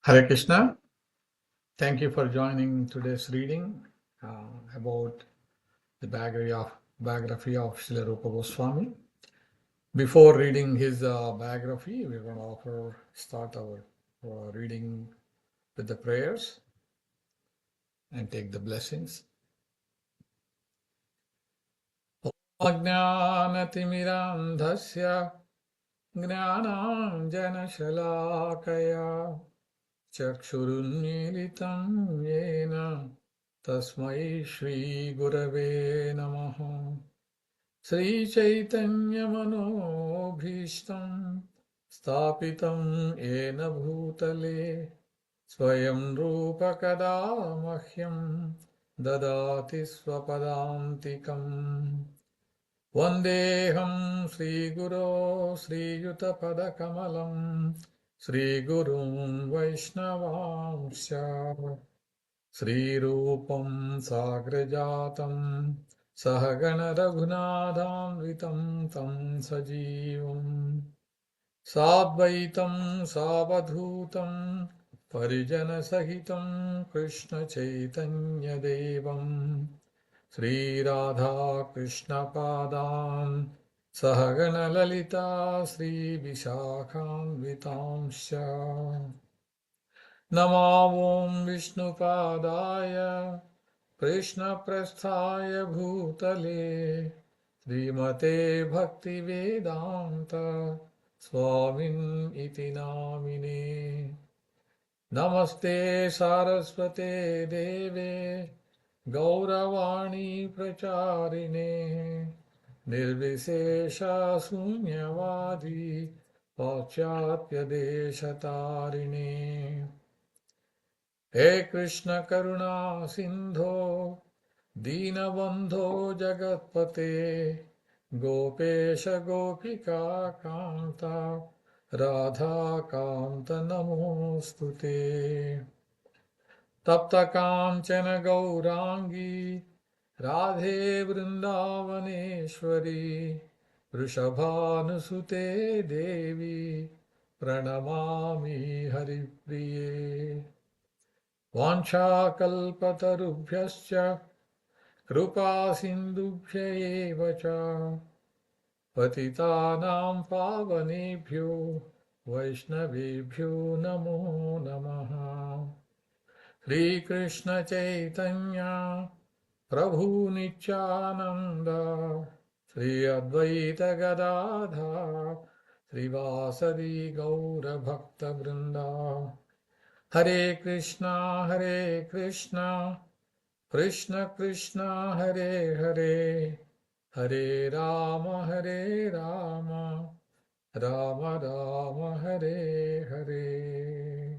Hare Krishna. Thank you for joining today's reading about the biography of Srila Rupa Goswami. Before reading his biography, we're going to start our reading with the prayers and take the blessings. Ajnanatimirandhasya Gnananjanashalakaya Chakshurunmilitam Yena Tasmai Shri Gurave Namaha. Sri Chaitanya Manobhishtam Stapitam Ena Bhutale Swayam Rupa Kada Mahyam Dadati Swapadantikam Vandeham Sri Guru Sri Yuta Padakamalam Sri Gurun Vaishnavamsya Sri Rupam Sagrajatam Sahagana Raghunatha Tam Sajivam Sadvaitam Savadhutam Parijana Sahitam Krishna Chaitanya Devam Sri Radha Krishna Padam Sahagana Lalita Sri Vishakhanvitamsya Namo Vishnupadaya Krishna Prasthaya Bhutale Srimate Bhaktivedanta Swami iti namine Namaste Saraswate Deve Gauravani Pracharine Nirvisesha Sunyavadi Pachyatya Deshatarine He Krishna Karuna Sindho Dinabandho Jagatpate Gopesha Gopika Kanta Radha Kanta Namostute Tapta Kanchana Gaurangi Radhe Vrindavaneshwari Vrishabhanusute Devi Pranamami Haripriye Vancha kalpatarubhyascha Krupa sindubhya eva cha Patitanam pavanebhyo Vaishnavebhyo namo namaha Shri Krishna Chaitanya Prabhu Nityananda Shri Advaita Gadadha Shri Vasadi Gaura Bhakta Vrinda Hare Krishna Krishna Krishna Hare Hare Hare Rama Rama Rama Hare Hare.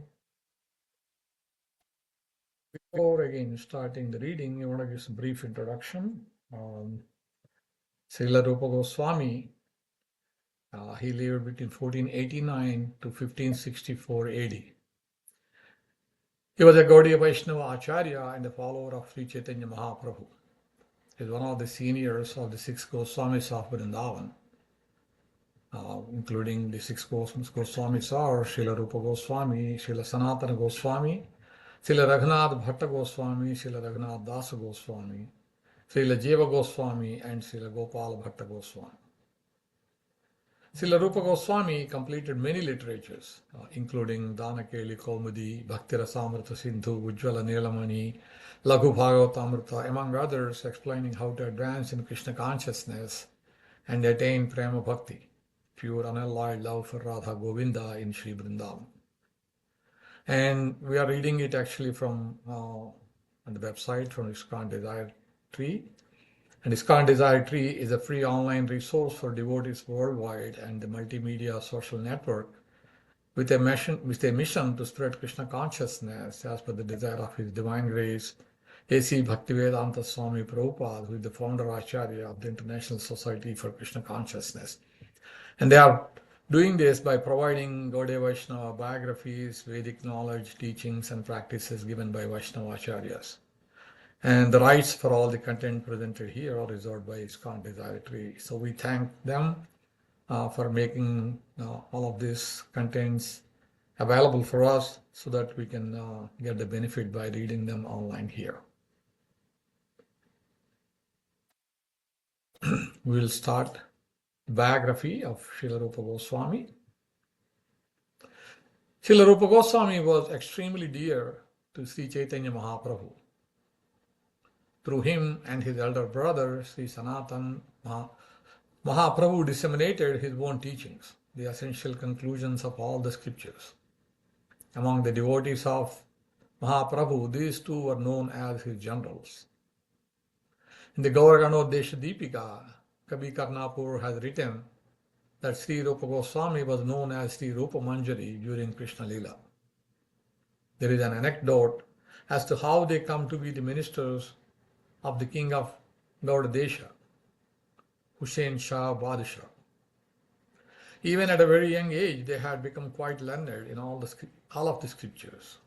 Before again starting the reading, I want to give some brief introduction. Srila Rupa Goswami, he lived between 1489 to 1564 AD. He was a Gaudiya Vaishnava Acharya and a follower of Sri Chaitanya Mahaprabhu. He is one of the seniors of the six Goswamis of Vrindavan, including the six Goswamis are Srila Rupa Goswami, Srila Sanatana Goswami, Srila Raghunatha Bhatta Goswami, Srila Raghunatha Dasa Goswami, Srila Jiva Goswami, and Srila Gopala Bhatta Goswami. Srila Rupa Goswami completed many literatures, including Dana Keli Kaumudi, Bhakti Rasāmṛta Sindhu, Ujjvala Nilamani, Laghu Bhagavatamrta, among others, explaining how to advance in Krishna consciousness and attain prema-bhakti, pure unalloyed love for Radha-Govinda in Shri Vrindavana. And we are reading it actually from on the website from ISKCON Desire Tree. And ISKCON Desire Tree is a free online resource for devotees worldwide and the multimedia social network with a mission to spread Krishna consciousness as per the desire of His Divine Grace, A.C. Bhaktivedanta Swami Prabhupada, who is the Founder-Ācārya of the International Society for Krishna Consciousness. And they are doing this by providing Gaudiya Vaishnava Biographies, Vedic knowledge, teachings, and practices given by Vaishnava Acharyas. And the rights for all the content presented here are reserved by ISKCON Desire Tree. So we thank them for making all of these contents available for us so that we can get the benefit by reading them online here. We will start the biography of Srila Rupa Goswami. Srila Rupa Goswami was extremely dear to Sri Chaitanya Mahaprabhu. Through him and his elder brother, Sri Sanatana, Mahaprabhu disseminated his own teachings, the essential conclusions of all the scriptures. Among the devotees of Mahaprabhu, these two were known as his generals. In the Gauraganodesha Deepika, Kavi Karnapur has written that Sri Rupa Goswami was known as Sri Rupa Manjari during Krishna Lila. There is an anecdote as to how they come to be the ministers of the king of Gaudadesha, Hussain Shah Badshah. Even at a very young age, they had become quite learned in all of the scriptures.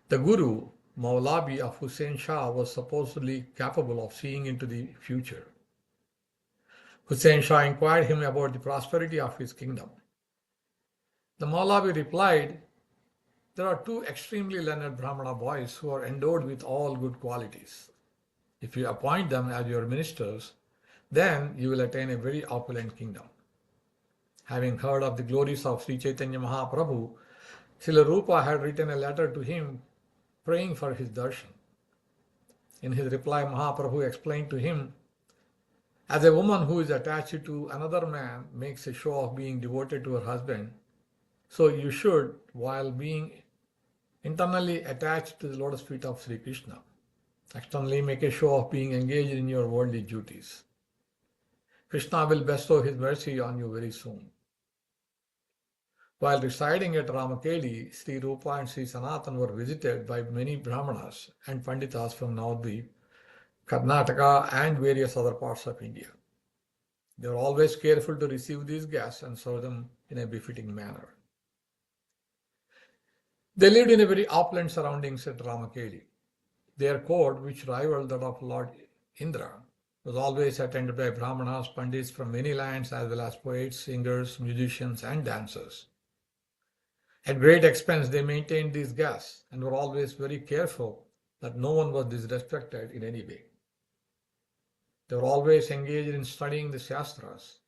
The Guru, Maulabi of Hussain Shah, was supposedly capable of seeing into the future. Hussain Shah inquired him about the prosperity of his kingdom. The Maulabi replied, "There are two extremely learned Brahmana boys who are endowed with all good qualities. If you appoint them as your ministers, then you will attain a very opulent kingdom." Having heard of the glories of Sri Chaitanya Mahaprabhu, Srila Rupa had written a letter to him praying for his darshan. In his reply, Mahaprabhu explained to him, "As a woman who is attached to another man makes a show of being devoted to her husband, so you should, while being internally attached to the lotus feet of Sri Krishna, externally make a show of being engaged in your worldly duties. Krishna will bestow his mercy on you very soon." While residing at Ramakeli, Sri Rupa and Sri Sanatana were visited by many Brahmanas and Panditas from Navadvip, Karnataka, and various other parts of India. They were always careful to receive these guests and serve them in a befitting manner. They lived in a very opulent surroundings at Ramakeli. Their court, which rivaled that of Lord Indra, was always attended by Brahmanas, Pandits from many lands, as well as poets, singers, musicians, and dancers. At great expense, they maintained these guests and were always very careful that no one was disrespected in any way. They were always engaged in studying the Shastras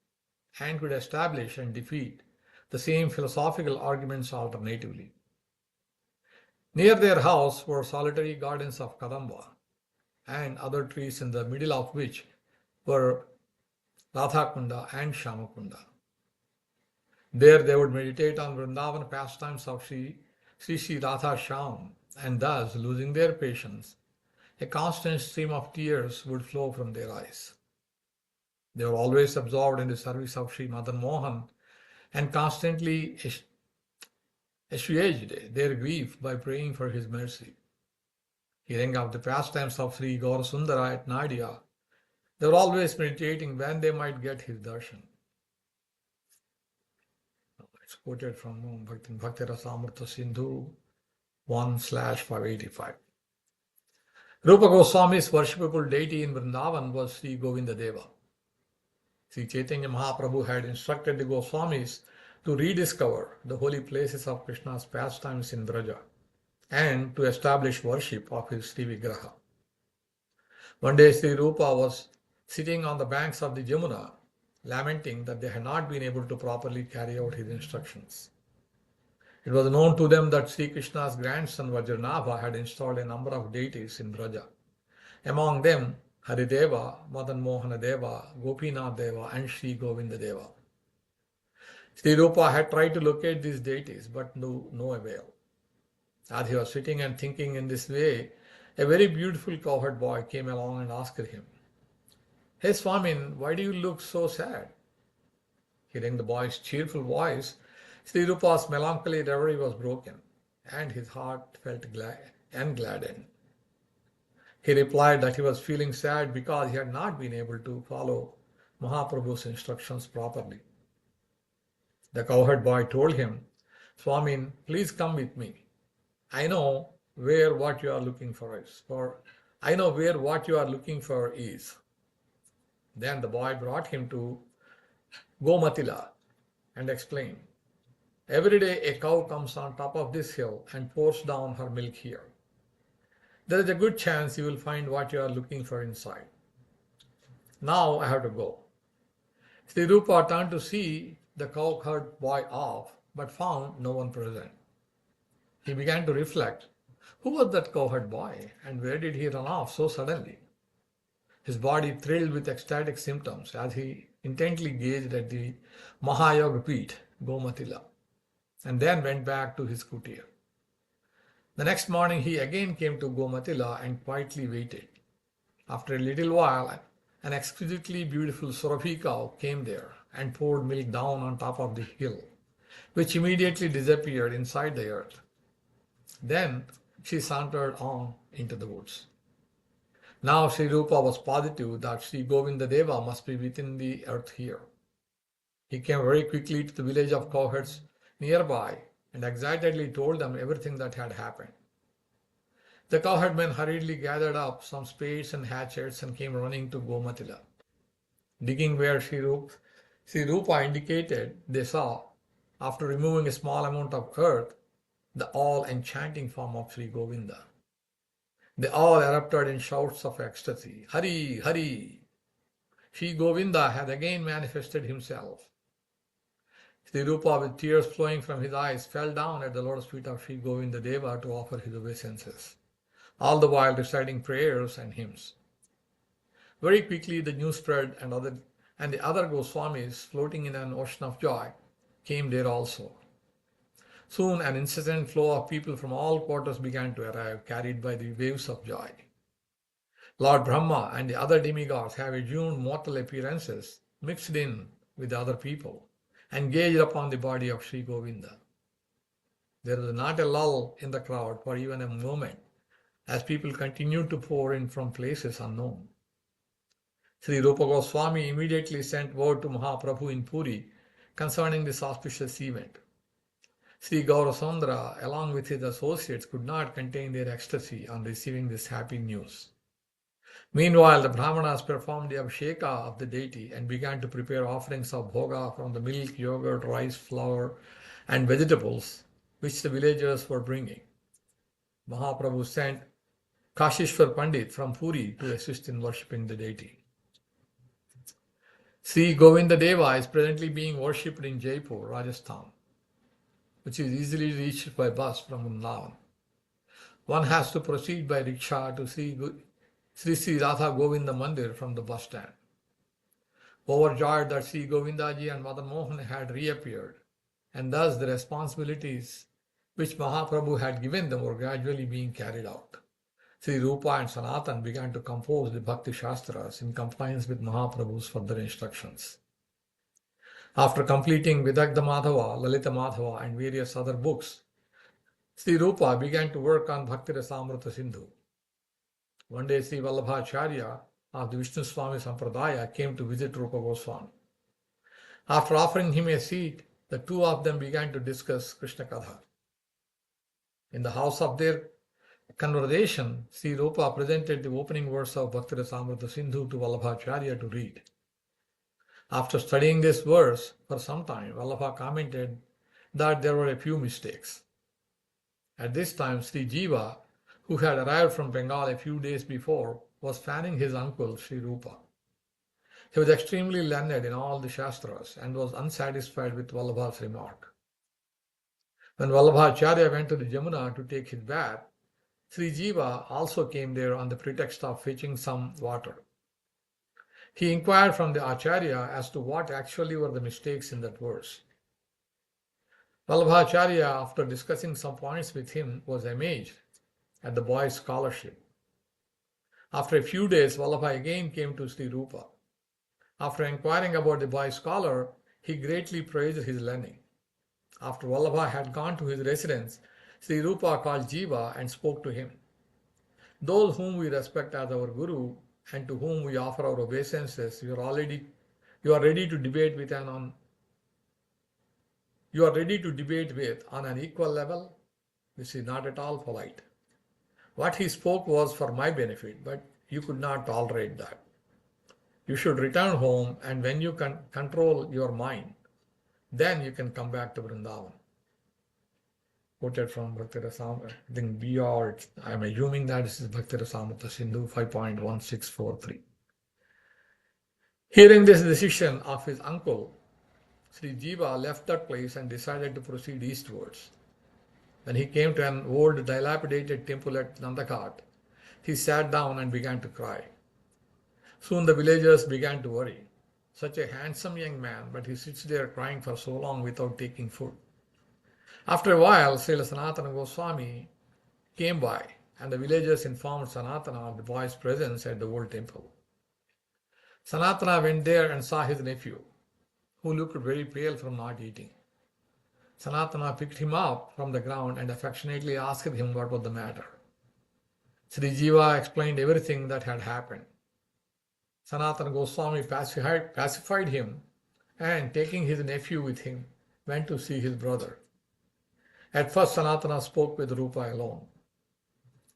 and could establish and defeat the same philosophical arguments alternatively. Near their house were solitary gardens of Kadamba and other trees, in the middle of which were Radha-Kunda and Shyamakunda. There they would meditate on Vrindavan pastimes of Sri Radha Shyam, and thus, losing their patience, a constant stream of tears would flow from their eyes. They were always absorbed in the service of Sri Madan Mohan and constantly assuaged their grief by praying for his mercy. Hearing of the pastimes of Sri Gaurasundara at Nadia, they were always meditating when they might get his darshan. It's quoted from Bhakti Rasāmṛta Sindhu 1/585. Rupa Goswami's worshipable deity in Vrindavan was Sri Govinda Deva. Sri Chaitanya Mahaprabhu had instructed the Goswamis to rediscover the holy places of Krishna's pastimes in Braja and to establish worship of his Sri Vigraha. One day Sri Rupa was sitting on the banks of the Jamuna, lamenting that they had not been able to properly carry out his instructions. It was known to them that Sri Krishna's grandson Vajranabha had installed a number of deities in Braja, among them Harideva, Madan Mohana Deva, Gopinath Deva, and Sri Govinda Deva. Sri Rupa had tried to locate these deities, but no avail. As he was sitting and thinking in this way, a very beautiful cowherd boy came along and asked him, "Hey Swamin, why do you look so sad?" Hearing the boy's cheerful voice, Sri Rupa's melancholy reverie was broken, and his heart felt gladdened. He replied that he was feeling sad because he had not been able to follow Mahaprabhu's instructions properly. The cowherd boy told him, "Swamin, please come with me. I know where what you are looking for is. Then the boy brought him to Gomatila and explained, Every day a cow comes on top of this hill and pours down her milk here. There is a good chance you will find what you are looking for inside. Now I have to go. Sri Rupa turned to see the cowherd boy off, but found no one present. He began to reflect, who was that cowherd boy and where did he run off so suddenly? His body thrilled with ecstatic symptoms as he intently gazed at the Mahayoga Peeth, Gomatila, and then went back to his kutir. The next morning he again came to Gomatila and quietly waited. After a little while, an exquisitely beautiful Surabhi cow came there and poured milk down on top of the hill, which immediately disappeared inside the earth. Then she sauntered on into the woods. Now Sri Rupa was positive that Sri Govinda Deva must be within the earth here. He came very quickly to the village of cowherds nearby and excitedly told them everything that had happened. The cowherdmen hurriedly gathered up some spades and hatchets and came running to Gomatila. Digging where Sri Rupa indicated, they saw, after removing a small amount of earth, the all-enchanting form of Sri Govinda. They all erupted in shouts of ecstasy. Hari, Hari! Sri Govinda had again manifested himself. Sri Rupa, with tears flowing from his eyes, fell down at the lotus feet of Sri Govinda Deva to offer his obeisances, all the while reciting prayers and hymns. Very quickly the news spread, and the other Goswamis, floating in an ocean of joy, came there also. Soon an incessant flow of people from all quarters began to arrive, carried by the waves of joy. Lord Brahma and the other demigods have assumed mortal appearances, mixed in with the other people, and gazed upon the body of Sri Govinda. There was not a lull in the crowd for even a moment, as people continued to pour in from places unknown. Sri Rupa Goswami immediately sent word to Mahaprabhu in Puri concerning this auspicious event. Sri Gaurasundara, along with his associates, could not contain their ecstasy on receiving this happy news. Meanwhile, the Brahmanas performed the Abhisheka of the deity and began to prepare offerings of bhoga from the milk, yogurt, rice, flour, and vegetables which the villagers were bringing. Mahaprabhu sent Kashishwar Pandit from Puri to assist in worshipping the deity. Sri Govinda Deva is presently being worshipped in Jaipur, Rajasthan, which is easily reached by bus from Vrindavan. One has to proceed by rickshaw to Sri Radha-Govinda Mandir from the bus stand. Overjoyed that Sri Govindaji and Madan Mohan had reappeared, and thus the responsibilities which Mahaprabhu had given them were gradually being carried out, Sri Rupa and Sanatana began to compose the Bhakti Shastras in compliance with Mahaprabhu's further instructions. After completing Vidagdha Madhava, Lalita Madhava, and various other books, Sri Rupa began to work on Bhakti Rasāmṛta Sindhu. One day, Shri Vrindavana Acharya of the Vishnu Swami Sampradaya came to visit Rupa Goswami. After offering him a seat, the two of them began to discuss Krishna Katha. In the house of their conversation, Sri Rupa presented the opening verse of Bhakti Rasāmṛta Sindhu to Vallabha Acharya to read. After studying this verse for some time, Vallabha commented that there were a few mistakes. At this time, Sri Jiva, who had arrived from Bengal a few days before, was fanning his uncle, Sri Rupa. He was extremely learned in all the Shastras and was unsatisfied with Vallabha's remark. When Vallabha Acharya went to the Jamuna to take his bath, Sri Jiva also came there on the pretext of fetching some water. He inquired from the Acharya as to what actually were the mistakes in that verse. Vallabha Acharya, after discussing some points with him, was amazed at the boy's scholarship. After a few days, Vallabha again came to Sri Rupa. After inquiring about the boy's scholar, he greatly praised his learning. After Vallabha had gone to his residence, Sri Rupa called Jiva and spoke to him. Those whom we respect as our Guru and to whom we offer our obeisances, you are ready to debate with on an equal level. This is not at all polite. What he spoke was for my benefit, but you could not tolerate that. You should return home, and when you can control your mind, then you can come back to Vrindavan. quoted from Bhakti Rasāmṛta. I think I am assuming that this is Bhakti Rasāmṛta Sindhu 5.1643. Hearing this decision of his uncle, Sri Jiva left that place and decided to proceed eastwards. When he came to an old dilapidated temple at Nandaghat, he sat down and began to cry. Soon the villagers began to worry. Such a handsome young man, but he sits there crying for so long without taking food. After a while, Srila Sanatana Goswami came by, and the villagers informed Sanatana of the boy's presence at the old temple. Sanatana went there and saw his nephew, who looked very pale from not eating. Sanatana picked him up from the ground and affectionately asked him what was the matter. Sri Jiva explained everything that had happened. Sanatana Goswami pacified him and, taking his nephew with him, went to see his brother. At first, Sanatana spoke with Rupa alone.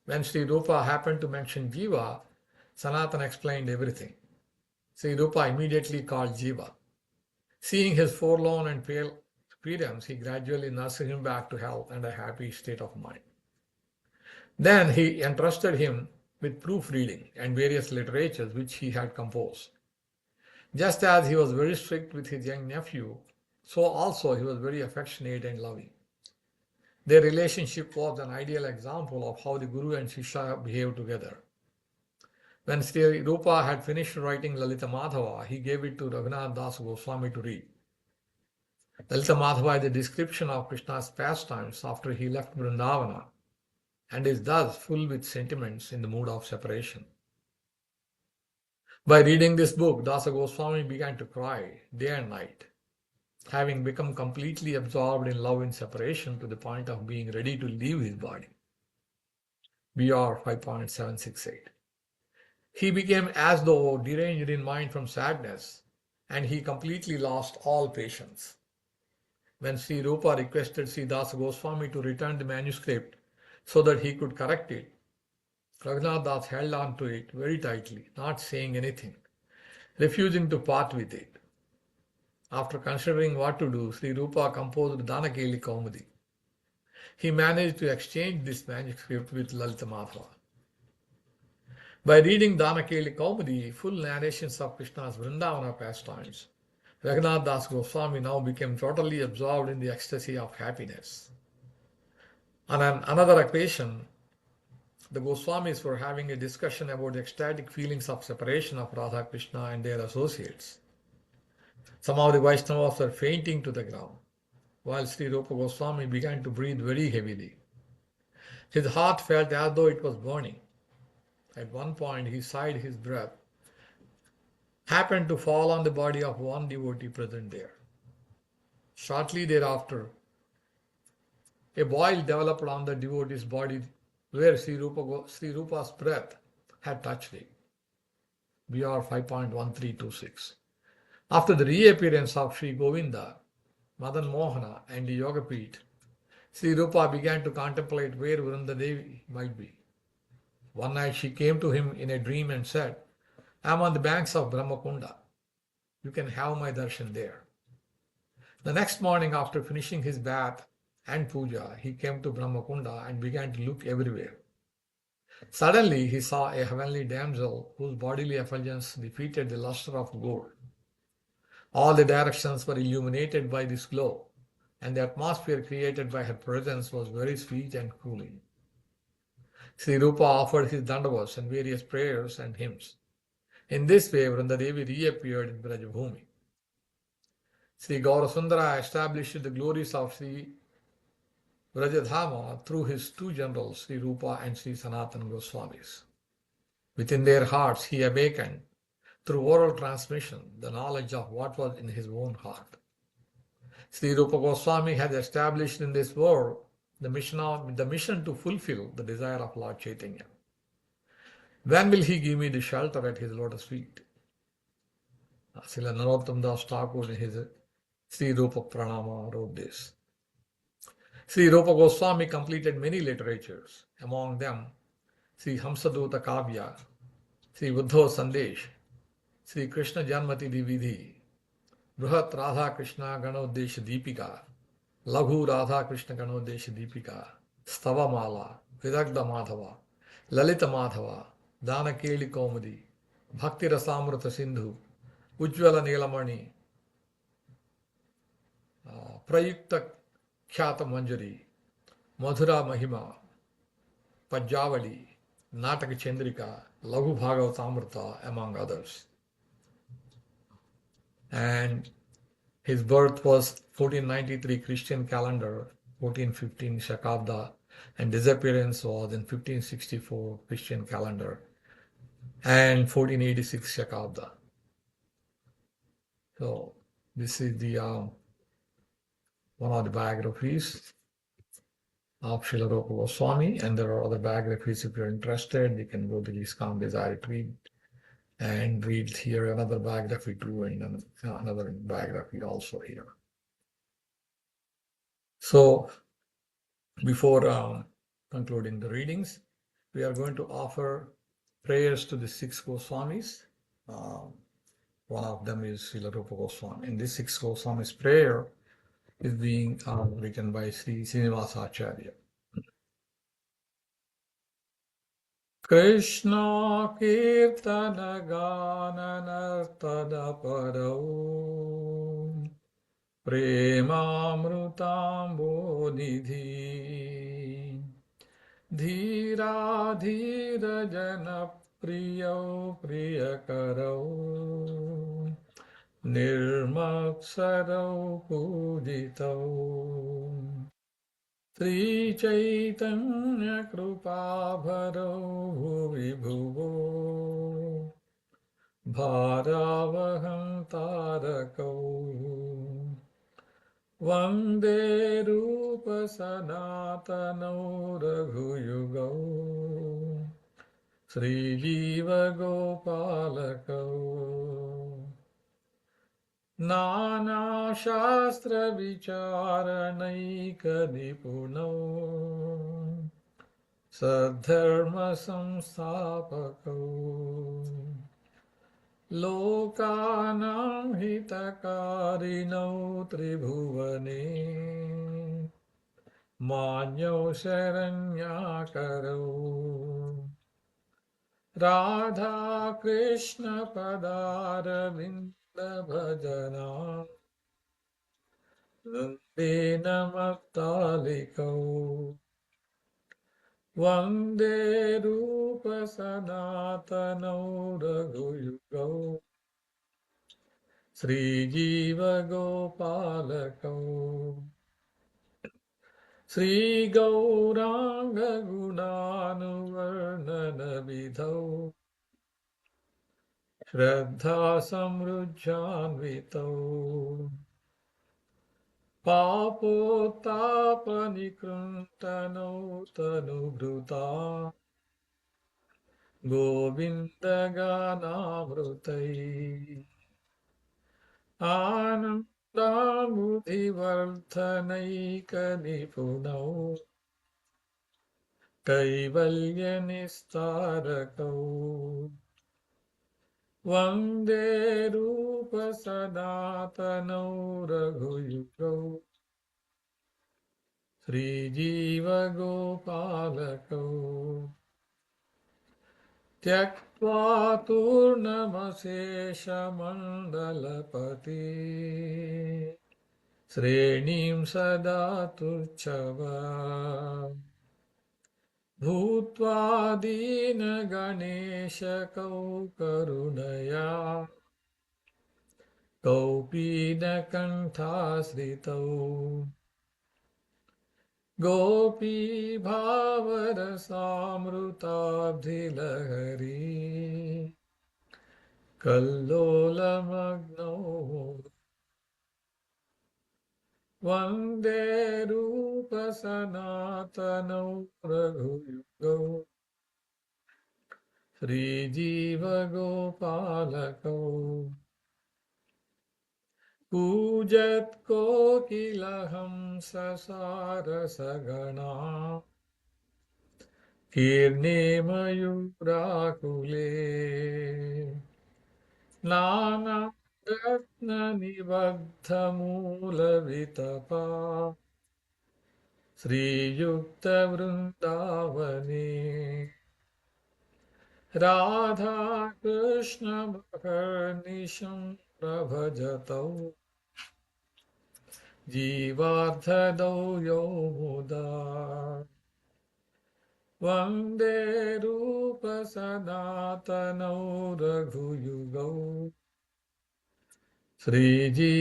When Sri Rupa happened to mention Jiva, Sanatana explained everything. Sri Rupa immediately called Jiva. Seeing his forlorn and pale appearance, he gradually nursed him back to health and a happy state of mind. Then he entrusted him with proofreading and various literatures which he had composed. Just as he was very strict with his young nephew, so also he was very affectionate and loving. Their relationship was an ideal example of how the Guru and Shishya behave together. When Sri Rupa had finished writing Lalita Madhava, he gave it to Raghunatha Dasa Goswami to read. Lalita Madhava is a description of Krishna's pastimes after he left Vrindavana, and is thus full with sentiments in the mood of separation. By reading this book, Dasa Goswami began to cry day and night, having become completely absorbed in love and separation to the point of being ready to leave his body. BR 5.768. He became as though deranged in mind from sadness, and he completely lost all patience. When Sri Rupa requested Sri Dasa Goswami to return the manuscript so that he could correct it, Raghunatha Das held on to it very tightly, not saying anything, refusing to part with it. After considering what to do, Sri Rupa composed Dana Keli Kaumudi. He managed to exchange this manuscript with Lalita Madhava. By reading Dana Keli Kaumudi, full narrations of Krishna's Vrindavana pastimes, Raghunatha Das Goswami now became totally absorbed in the ecstasy of happiness. On another occasion, the Goswamis were having a discussion about the ecstatic feelings of separation of Radha Krishna and their associates. Some of the Vaishnavas were fainting to the ground, while Sri Rupa Goswami began to breathe very heavily. His heart felt as though it was burning. At one point, he sighed. His breath happened to fall on the body of one devotee present there. Shortly thereafter, a boil developed on the devotee's body where Sri Rupa's breath had touched it. BR 5.1326. After the reappearance of Sri Govinda, Madan Mohana and the Yogapith, Sri Rupa began to contemplate where Vrindadevi might be. One night she came to him in a dream and said, "I am on the banks of Brahmakunda. You can have my darshan there." The next morning, after finishing his bath and puja, he came to Brahmakunda and began to look everywhere. Suddenly, he saw a heavenly damsel whose bodily effulgence defeated the luster of gold. All the directions were illuminated by this glow, and the atmosphere created by her presence was very sweet and cooling. Sri Rupa offered his dandavas and various prayers and hymns. In this way, Vrindadevi reappeared in Brajabhumi. Sri Gaurasundara established the glories of Sri Vrajadhama through his two generals, Sri Rupa and Sri Sanatana Goswamis. Within their hearts, he awakened, through oral transmission, the knowledge of what was in his own heart. Sri Rupa Goswami has established in this world the mission to fulfill the desire of Lord Chaitanya. When will he give me the shelter at his lotus feet? Srila Narottam Das Thakur in his Sri Rupa Pranama wrote this. Sri Rupa Goswami completed many literatures, among them Sri Hamsaduta Kavya, Sri Uddhava Sandesh, Sri Krishna Janmati Dividhi, Bruhat Radha Krishna Ganodesh Deepika, Laghu Radha Krishna Kanodesha Deepika, Stavamala, Vidagda Madhava, Lalita Madhava, Dana Keli Kaumudi, Bhakti Rasāmṛta Sindhu, Ujjvala Nilamani, Prayukta Khyata Manjari, Madhura Mahima, Pajavali, Nataka Chandrika, Laghu Bhagavatamrta, among others. And his birth was 1493 Christian calendar, 1415 Shakabda, and disappearance was in 1564 Christian calendar and 1486 Shakabda. So this is the one of the biographies of Srila Rupa Goswami, and there are other biographies. If you're interested, you can go to the ISKCON Desire Tree and read here another biography too, and another biography also here. So before concluding the readings, we are going to offer prayers to the 6 Goswamis. One of them is Srila Rupa Goswami. And this 6 Goswamis prayer is being written by Sri Srinivasa Acharya. Krishna Kirtana Gana Nartada Parau prema-bhakti nidhi Dhira dhira jana priyo priyakarau Nirmaksarau pujitau Sri Chaitanya Krupabharau Bhuvi Bhuvo Bharavaham Tarakau Vande Rupa Sanatanau Raghuyugau Sri Jiva Gopalakau Nana Shastra Vicharanaika Nipunau Sadharma Samstapakau Lokanam Hitakarinau Tribhuvane Manyo Sharanyakarau Radha Krishna Padaravinda Bhajana Vrindavan Vande Rupa Sanatanau Raghuyugau Sri Jiva Gopalakau Sri Gauranga Gunānuvarnana Vidhau Shraddha Samrujjanvitau Papotapanikruntanau Tanubhruta Govinda Ganamrutai Anandamudhivarthanaika Nipunau Kaivalya Nistarakau Vande Rupa Sanatanau Raghuyugau Sri Jiva Gopalakau Tyaktva Turnamasesha Mandalapati Srenim Sada Turchava Bhutva Dina Ganesha Kau Karunaya Kaupina Kanthasritau Gopi Bhavarasāmṛta Kallola Magno Vande Rupa Sanatanau Raghuyugau Sri Jiva Gopalakau Pujat Kokilaham Sasarasagana Kirne Mayurakule Nana Ratna Nibagdha Mula Vitapa श्रीयुक्त वृंदावने राधा कृष्ण महर्निशं प्रभजतौ जीवार्थदौ यो मुदा वन्दे रूपसनातनौ रघुयुगौ श्रीजीवगोपालकौ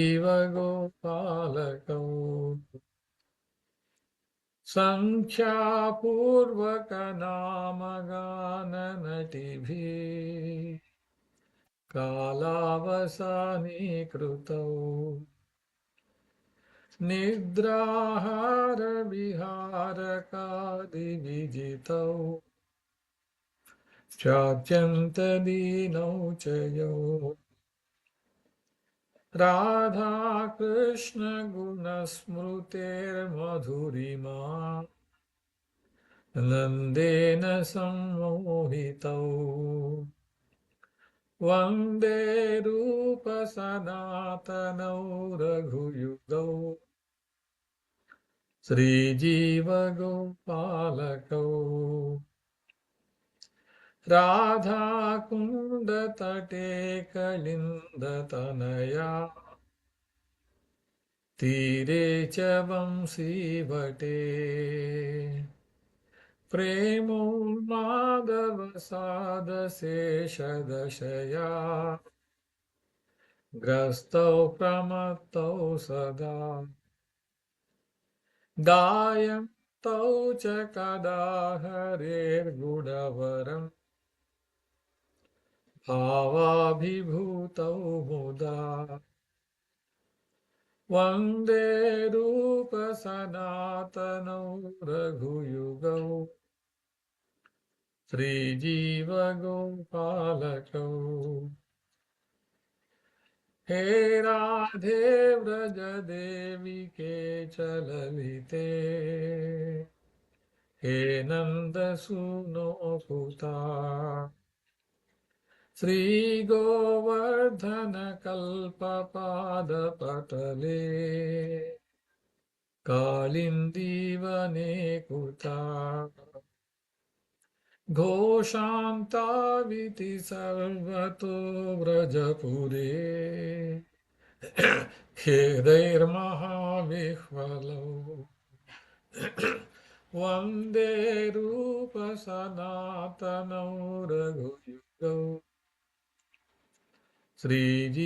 सङ्ख्यापूर्वकनामगाननटिभिः कालावसानीकृतौ निद्राहारविहारकादिविजितौ चात्यन्तदीनौ च यौ राधाकृष्णगुणस्मृतेर्मधुरिमा नन्देन सम्मोहितौ वन्दे रूपसनातनौ रघुयुगौ श्रीजीवगोपालकौ राधाकुण्डतटे कलिन्दतनया तीरे च वंशीवटे प्रेमोन्मादवसादशेषदशया ग्रस्तौ प्रमत्तौ सदा गायन्तौ च कदा हरेर्गुणवरम् भावाभिभूतौ मुदा वन्दे रूपसनातनौ रघुयुगौ श्रीजीवगोपालकौ हे राधे व्रजदेविके च ललिते हे नन्दसूनोऽसुता श्रीगोवर्धनकल्पपादपटले कालिन्दीवने कुता घोषान्ताविति सर्वतो व्रजपुरे खेदैर्महाविह्वलौ वन्दे रूपसनातनौ रघुयुगौ श्रीजीवगोपालकौ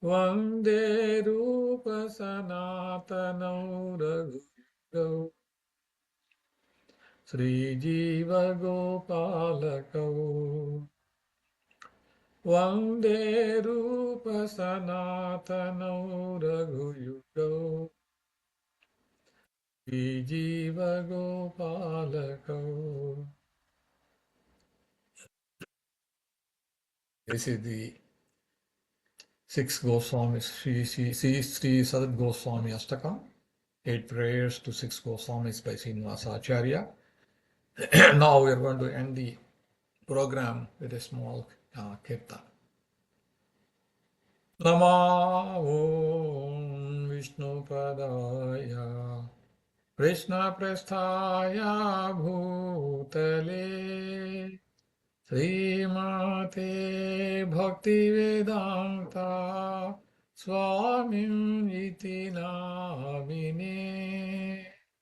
वन्दे रूपसनातनौ रघुयुगौ श्रीजीवगोपालकौ वन्दे रूपसनातनौ रघुयुगौ श्रीजीवगोपालकौ. This is the six Goswamis, Sri Sadat Goswami Astakam, 8 prayers to 6 Goswamis by Srinivasa Acharya. Now we are going to end the program with a small kirtan. Namo Vishnupadaya Krishna Prasthaya Bhutale Srimate Bhaktivedanta Swami iti namine.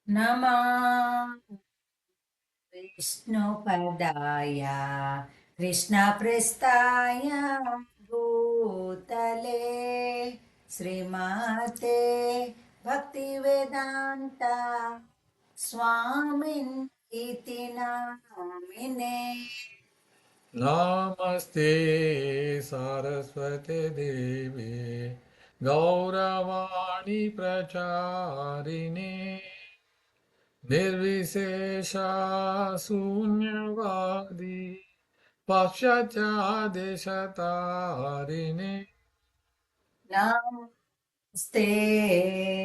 Namah Vishnupadaya Krishna Prasthaya Bhutale Srimate Bhaktivedanta Swami iti namine. Namaste Saraswate Devi Gauravani Pracharine Nirvisesha Sunyavadi Paschatya Deshatarine. Namaste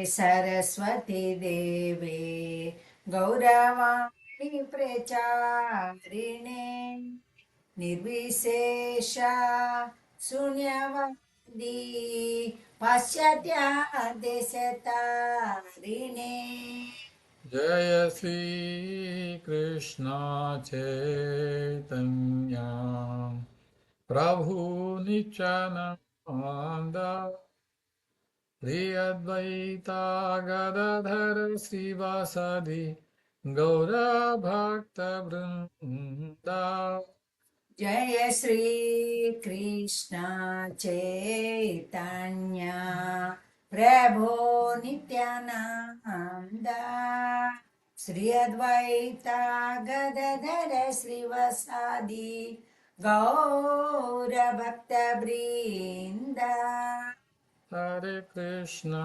Saraswati Devi Gauravani Pracharine Nirvisesha Sunyavadi पाश्चात्या देशतारिणे Jaya Sri Krishna Chaitanya Prabhu Nityananda Shri Advaita Gadadhara Srivasadi Gaura Bhakta Vrinda जय श्री कृष्ण चैतन्य प्रभो नित्यानंद श्री अद्वैता गदाधर श्रीवासादि गौर भक्त वृंद Hare Krishna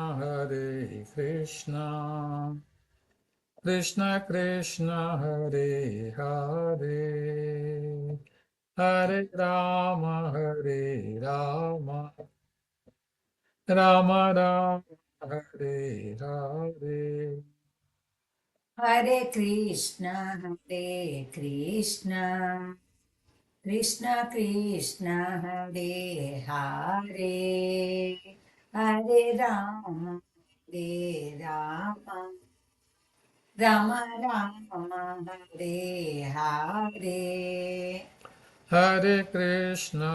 Krishna Krishna Hare Hare Hare Rama Hare Rama Rama Rama Hare Hare हरे Krishna Krishna Krishna Hare Hare Hare Ram Ram Ram Hare Hare Hare Krishna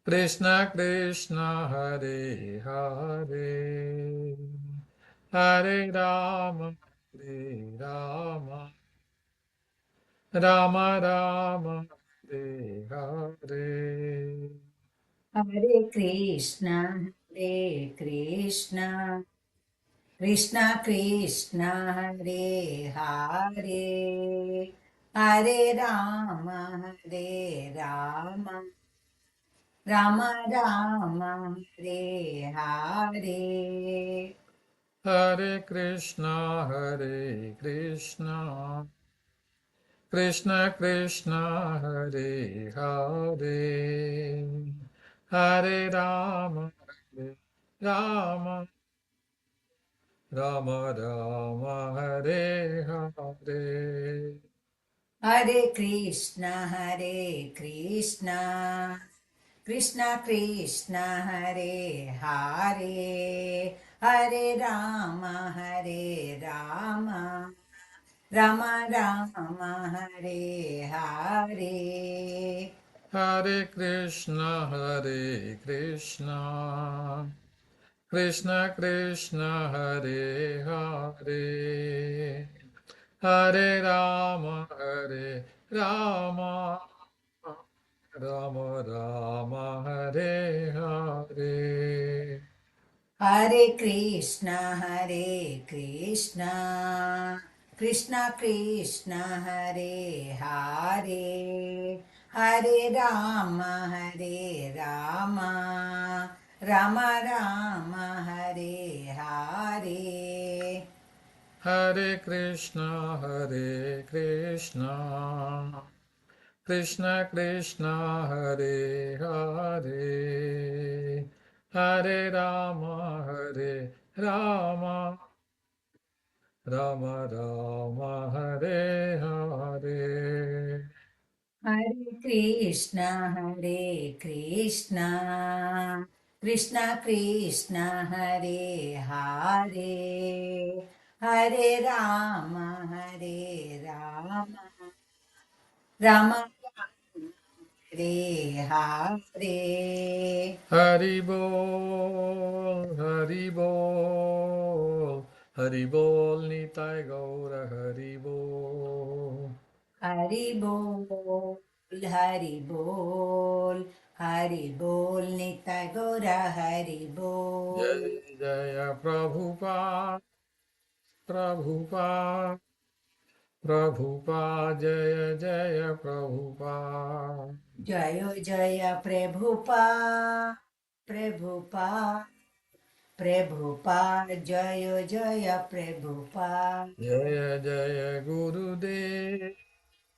Krishna Krishna Hare Hare Hare Rama Rama Rama Hare Hare हरे Krishna Krishna Krishna Hare Hare Hare Ram Ram Ram Hare Hare Hare Krishna Krishna Krishna Hare Hare Hare Rama Rama Rama Rama Hare Hare हरे Krishna Krishna Krishna Hare Hare Hare Ram Ram Ram Hare Hare Hare Krishna Krishna Krishna Hare Hare Hare Rama Rama Rama Rama Hare Hare हरे Krishna Krishna Krishna Hare Hare Hare Ram Ram Ram Hare Hare Hare Krishna Krishna Krishna Hare Hare Hare Rama Rama Rama Rama Hare Hare हरे Krishna Krishna Krishna Hare Hare Hare Ram Ram Hare Hare Hari Bol, Hari Bol, Hari Bol, Nitai Gaura Hari Bol. Hari बोल हरि बोल निताय गौर हरि बोल Jai Jaya Prabhupada, Prabhupada, Prabhupada, Jaya Jaya Prabhupada. जय जय प्रभुपा प्रभुपा प्रभुपा जय जय Prabhupada Jaya Jaya Gurudev,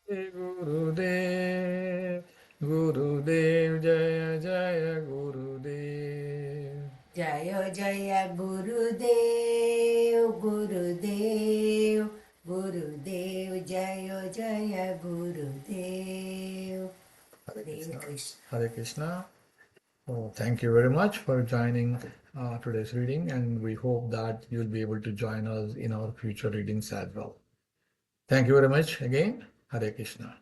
Gurudev, Gurudev, Jaya Jaya Gurudev. जय जय गुरुदेव गुरुदेव गुरुदेव जय जय गुरुदेव Hare Hare Krishna. Krishna Hare Krishna. So thank you very much for joining today's reading, and we hope that you'll be able to join us in our future readings as well. Thank you very much again. Hare Krishna.